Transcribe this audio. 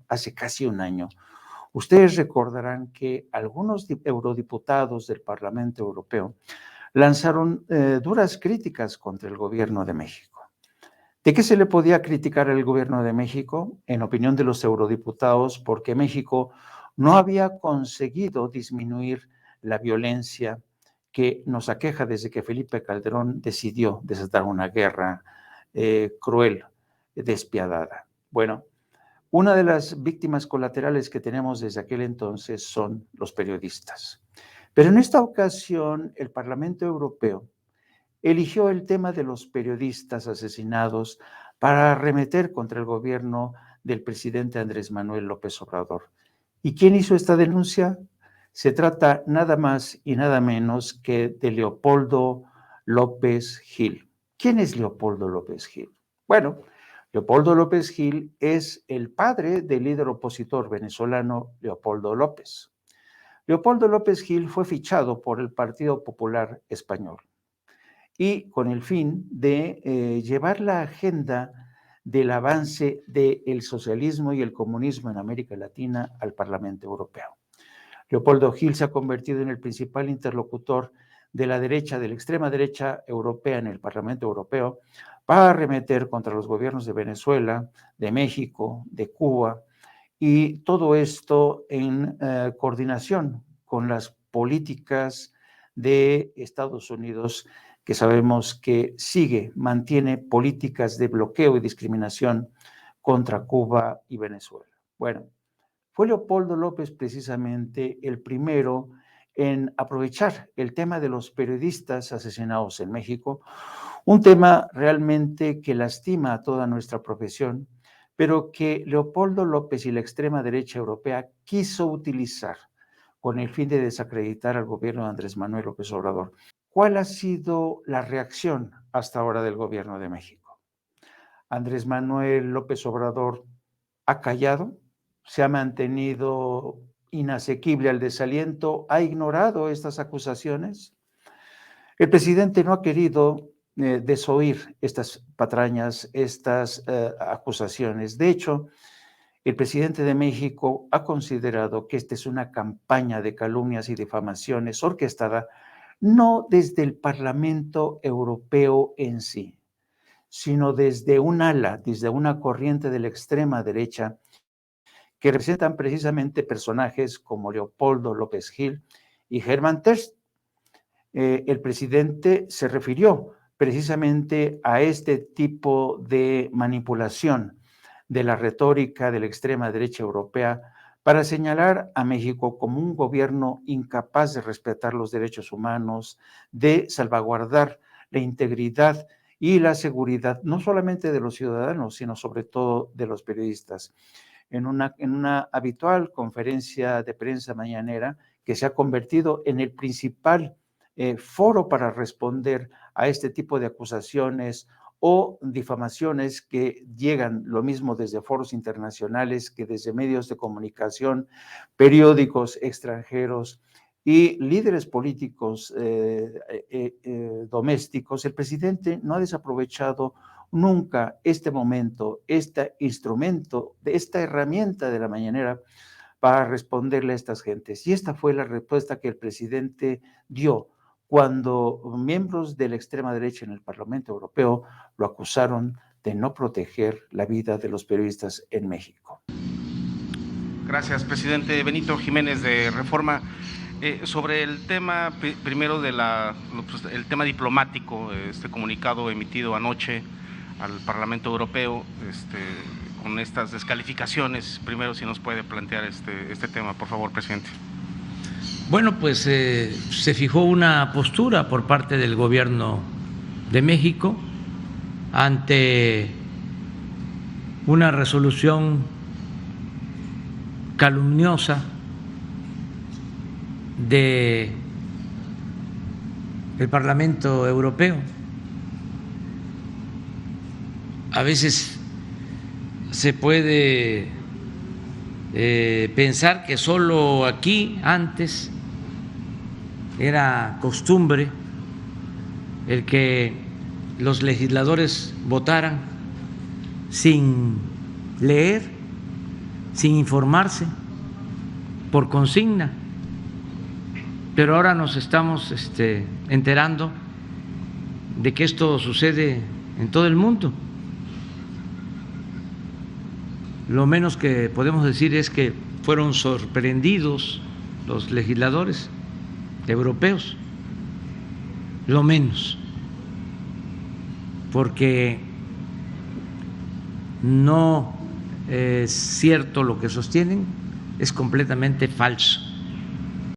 hace casi un año, ustedes recordarán que algunos eurodiputados del Parlamento Europeo lanzaron duras críticas contra el gobierno de México. ¿De qué se le podía criticar al gobierno de México? En opinión de los eurodiputados, porque México no había conseguido disminuir la violencia que nos aqueja desde que Felipe Calderón decidió desatar una guerra cruel, despiadada. Bueno, una de las víctimas colaterales que tenemos desde aquel entonces son los periodistas. Pero en esta ocasión, el Parlamento Europeo eligió el tema de los periodistas asesinados para arremeter contra el gobierno del presidente Andrés Manuel López Obrador. ¿Y quién hizo esta denuncia? Se trata nada más y nada menos que de Leopoldo López Gil. ¿Quién es Leopoldo López Gil? Bueno, Leopoldo López Gil es el padre del líder opositor venezolano Leopoldo López. Leopoldo López Gil fue fichado por el Partido Popular Español y con el fin de llevar la agenda del avance del socialismo y el comunismo en América Latina al Parlamento Europeo. Leopoldo Gil se ha convertido en el principal interlocutor de la derecha, de la extrema derecha europea en el Parlamento Europeo, para arremeter contra los gobiernos de Venezuela, de México, de Cuba, y todo esto en coordinación con las políticas de Estados Unidos, que sabemos que mantiene políticas de bloqueo y discriminación contra Cuba y Venezuela. Bueno, fue Leopoldo López precisamente el primero en aprovechar el tema de los periodistas asesinados en México, un tema realmente que lastima a toda nuestra profesión, pero que Leopoldo López y la extrema derecha europea quiso utilizar con el fin de desacreditar al gobierno de Andrés Manuel López Obrador. ¿Cuál ha sido la reacción hasta ahora del gobierno de México? Andrés Manuel López Obrador ha callado, se ha mantenido inasequible al desaliento, ha ignorado estas acusaciones. El presidente no ha querido desoír estas patrañas, estas acusaciones. De hecho, el presidente de México ha considerado que esta es una campaña de calumnias y difamaciones orquestada no desde el Parlamento Europeo en sí, sino desde un ala, desde una corriente de la extrema derecha que representan precisamente personajes como Leopoldo López Gil y Germán Terz. El presidente se refirió precisamente a este tipo de manipulación de la retórica de la extrema derecha europea para señalar a México como un gobierno incapaz de respetar los derechos humanos, de salvaguardar la integridad y la seguridad, no solamente de los ciudadanos, sino sobre todo de los periodistas. En una habitual conferencia de prensa mañanera que se ha convertido en el principal foro para responder a este tipo de acusaciones o difamaciones que llegan lo mismo desde foros internacionales que desde medios de comunicación, periódicos extranjeros y líderes políticos domésticos. El presidente no ha desaprovechado nunca este momento, este instrumento, esta herramienta de la mañanera para responderle a estas gentes. Y esta fue la respuesta que el presidente dio cuando miembros de la extrema derecha en el Parlamento Europeo lo acusaron de no proteger la vida de los periodistas en México. Gracias, presidente. Benito Jiménez, de Reforma. Sobre el tema, primero, el tema diplomático, este comunicado emitido anoche al Parlamento Europeo, con estas descalificaciones, primero si nos puede plantear este tema, por favor, presidente. Bueno, pues se fijó una postura por parte del gobierno de México ante una resolución calumniosa del Parlamento Europeo. A veces se puede pensar que solo aquí antes era costumbre el que los legisladores votaran sin leer sin informarse, por consigna. Pero ahora nos estamos enterando de que esto sucede en todo el mundo. Lo menos que podemos decir es que fueron sorprendidos los legisladores europeos, lo menos, porque no es cierto lo que sostienen, es completamente falso.